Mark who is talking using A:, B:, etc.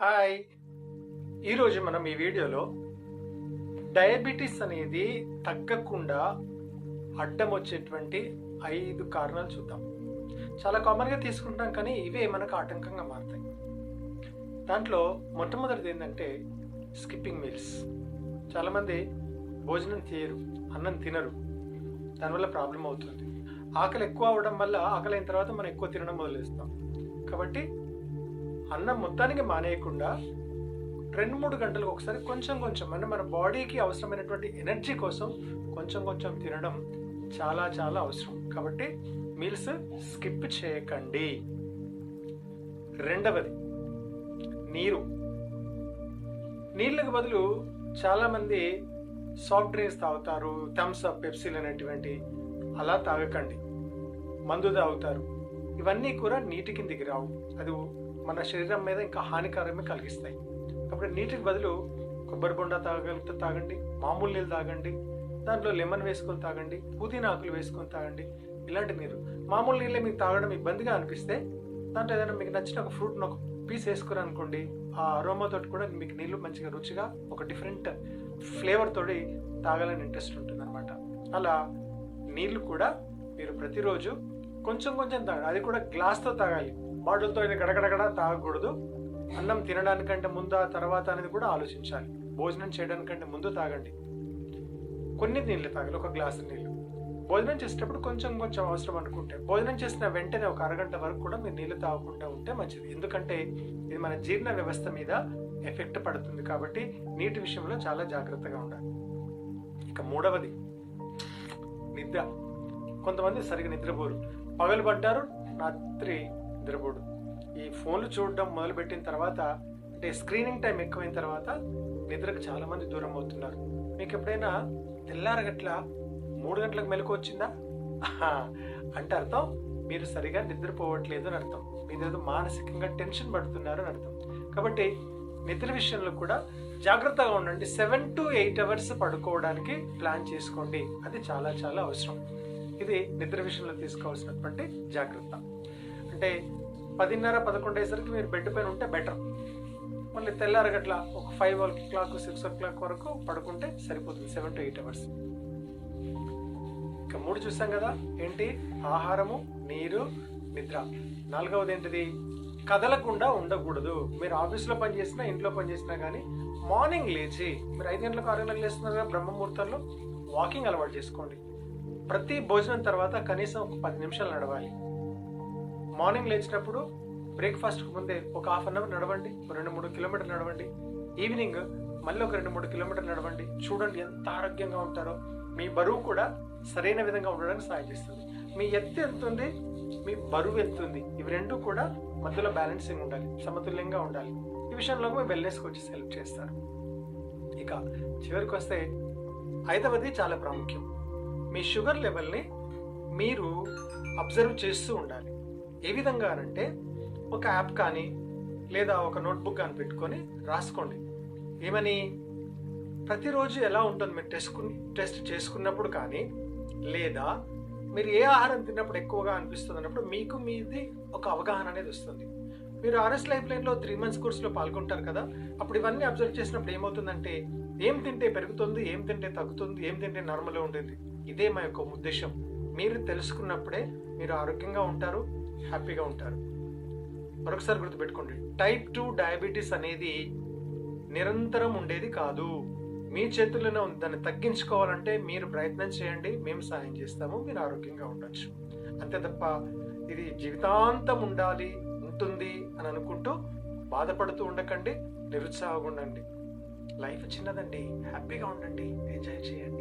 A: Hi! ఈరోజు మనం ఈ వీడియోలో డయాబెటీస్ అనేది తగ్గకుండా అడ్డం వచ్చేటువంటి 5 కారణాలు చూద్దాం. చాలా కామన్గా తీసుకుంటాం, కానీ ఇవే మనకు ఆటంకంగా మారుతాయి. దాంట్లో మొట్టమొదటిది ఏంటంటే స్కిప్పింగ్ మీల్స్. చాలామంది భోజనం చేయరు, అన్నం తినరు, దానివల్ల ప్రాబ్లం అవుతుంది. ఆకలి ఎక్కువ అవడం వల్ల ఆకలి అయిన తర్వాత మనం ఎక్కువ తినడం మొదలుస్తాం. కాబట్టి అన్నం మొత్తానికి మానేయకుండా 2-3 గంటలకు ఒకసారి కొంచెం కొంచెం అంటే మన బాడీకి అవసరమైనటువంటి ఎనర్జీ కోసం కొంచెం కొంచెం తినడం చాలా చాలా అవసరం. కాబట్టి మీల్స్ స్కిప్ చేయకండి. రెండవది నీళ్ళకి బదులు చాలామంది సాఫ్ట్ డ్రింక్స్ తాగుతారు, థమ్స్ అప్, పెప్సీలు అనేటువంటి. అలా తాగకండి. మందు తాగుతారు. ఇవన్నీ కూడా నీటి కిందికి రావు. అది మన శరీరం మీద ఇంకా హానికరమే కలిగిస్తాయి. కాబట్టి నీటికి బదులు కొబ్బరి బొండ తాగలిగితే తాగండి, మామూలు నీళ్ళు తాగండి, దాంట్లో లెమన్ వేసుకొని తాగండి, పుదీనా ఆకులు వేసుకొని తాగండి. ఇలాంటి నీరు మామూలు నీళ్ళే మీకు తాగడం ఇబ్బందిగా అనిపిస్తే దాంట్లో ఏదైనా మీకు నచ్చిన ఒక ఫ్రూట్ని ఒక పీస్ వేసుకుని అనుకోండి, ఆ అరోమాతో కూడా మీకు నీళ్ళు మంచిగా రుచిగా ఒక డిఫరెంట్ ఫ్లేవర్ తోటి తాగాలని ఇంట్రెస్ట్ ఉంటుంది అనమాట. అలా నీళ్ళు కూడా మీరు ప్రతిరోజు కొంచెం కొంచెం తాగాలి. అది కూడా గ్లాస్తో తాగాలి, బాటిల్తో గడగడగడ తాగకూడదు. అన్నం తినడానికంటే ముందా తర్వాత అనేది కూడా ఆలోచించాలి. భోజనం చేయడానికంటే ముందు తాగండి, కొన్ని నీళ్ళు తాగాలి, ఒక గ్లాసు నీళ్ళు. భోజనం చేసేటప్పుడు కొంచెం కొంచెం అవసరం అనుకుంటే, భోజనం చేసిన వెంటనే ఒక అరగంట వరకు కూడా మీరు నీళ్ళు తాగకుండా ఉంటే మంచిది. ఎందుకంటే ఇది మన జీర్ణ వ్యవస్థ మీద ఎఫెక్ట్ పడుతుంది. కాబట్టి నీటి విషయంలో చాలా జాగ్రత్తగా ఉండాలి. ఇక మూడవది నిద్ర. కొంతమంది సరిగా నిద్రపోరు, పగలు పడ్డారు, రాత్రి నిద్రపోడు. ఈ ఫోన్లు చూడడం మొదలుపెట్టిన తర్వాత, అంటే స్క్రీనింగ్ టైం ఎక్కువైన తర్వాత నిద్రకు చాలా మంది దూరం అవుతున్నారు. మీకు ఎప్పుడైనా తెల్లారగట్ల 3 గంటలకు మెలకు వచ్చిందా అంటే అర్థం మీరు సరిగా నిద్రపోవట్లేదు అని అర్థం. మీరు ఏదో మానసికంగా టెన్షన్ పడుతున్నారు అని అర్థం. కాబట్టి నిద్ర విషయంలో కూడా జాగ్రత్తగా ఉండండి. 7 to 8 అవర్స్ పడుకోవడానికి ప్లాన్ చేసుకోండి. అది చాలా చాలా అవసరం. ఇది నిద్ర విషయంలో తీసుకోవాల్సినటువంటి జాగ్రత్త. అంటే 10:30-11 అయ్యేసరికి మీరు బెడ్ పైన ఉంటే బెటర్. మళ్ళీ తెల్లారగట్ల ఒక 5 o'clock 6 o'clock వరకు పడుకుంటే సరిపోతుంది. 7 to 8 అవర్స్. ఇక 3 చూసాం కదా, ఏంటి? ఆహారము, నీరు, నిద్ర. 4వది ఏంటిది? కదలకుండా ఉండకూడదు. మీరు ఆఫీస్లో పనిచేసినా ఇంట్లో పనిచేసినా కానీ మార్నింగ్ లేచి, మీరు 5 గంటలకు 6 గంటలకు లేస్తున్నారు కదా, బ్రహ్మముహూర్తంలో వాకింగ్ అలవాటు చేసుకోండి. ప్రతి భోజనం తర్వాత కనీసం ఒక 10 నిమిషాలు నడవాలి. మార్నింగ్ లేచినప్పుడు బ్రేక్ఫాస్ట్కి ముందే ఒక 1/2 hour నడవండి, 2-3 కిలోమీటర్లు నడవండి. ఈవినింగ్ మళ్ళీ ఒక 2-3 కిలోమీటర్లు నడవండి. చూడండి ఎంత ఆరోగ్యంగా ఉంటారో. మీ బరువు కూడా సరైన విధంగా ఉండడానికి సాయం చేస్తుంది. మీ ఎత్తు ఎంత ఉంది, మీ బరువు ఎంత ఉంది, ఇవి రెండు కూడా మధ్యలో బ్యాలెన్సింగ్ ఉండాలి, సమతుల్యంగా ఉండాలి. ఈ విషయంలో మీ వెల్నెస్కి వచ్చి హెల్ప్ చేస్తారు. ఇక చివరికి వస్తే 5వది చాలా ప్రాముఖ్యం. మీ షుగర్ లెవెల్ని మీరు అబ్జర్వ్ చేస్తూ ఉండాలి. ఏ విధంగా అంటే ఒక యాప్ కానీ లేదా ఒక నోట్బుక్ కానీ పెట్టుకొని రాసుకోండి. ఏమని? ప్రతిరోజు ఎలా ఉంటుంది మీరు టెస్ట్ చేసుకున్నప్పుడు కానీ, లేదా మీరు ఏ ఆహారం తిన్నప్పుడు ఎక్కువగా అనిపిస్తుంది అన్నప్పుడు మీకు మీది ఒక అవగాహన అనేది వస్తుంది. మీరు ఆర్ఎస్ లైఫ్ లైన్లో 3 months కోర్సులో పాల్గొంటారు కదా, అప్పుడు ఇవన్నీ అబ్జర్వ్ చేసినప్పుడు ఏమవుతుందంటే ఏం తింటే పెరుగుతుంది, ఏం తింటే తగ్గుతుంది, ఏం తింటే నార్మల్గా ఉంటుంది. ఇదే మా యొక్క ఉద్దేశం. మీరు తెలుసుకున్నప్పుడే మీరు ఆరోగ్యంగా ఉంటారు, హ్యాపీగా ఉంటారు. మరొకసారి గుర్తుపెట్టుకోండి, టైప్ 2 డయాబెటీస్ అనేది నిరంతరం ఉండేది కాదు. మీ చేతుల్లోనే ఉంది. దాన్ని తగ్గించుకోవాలంటే మీరు ప్రయత్నం చేయండి, మేము సాయం చేస్తాము, మీరు ఆరోగ్యంగా ఉండొచ్చు. అంతే తప్ప ఇది జీవితాంతం ఉంటుంది అని అనుకుంటూ బాధపడుతూ ఉండకండి, నిరుత్సాహంగా ఉండండి. లైఫ్ చిన్నదండి, హ్యాపీగా ఉండండి, ఎంజాయ్ చేయండి.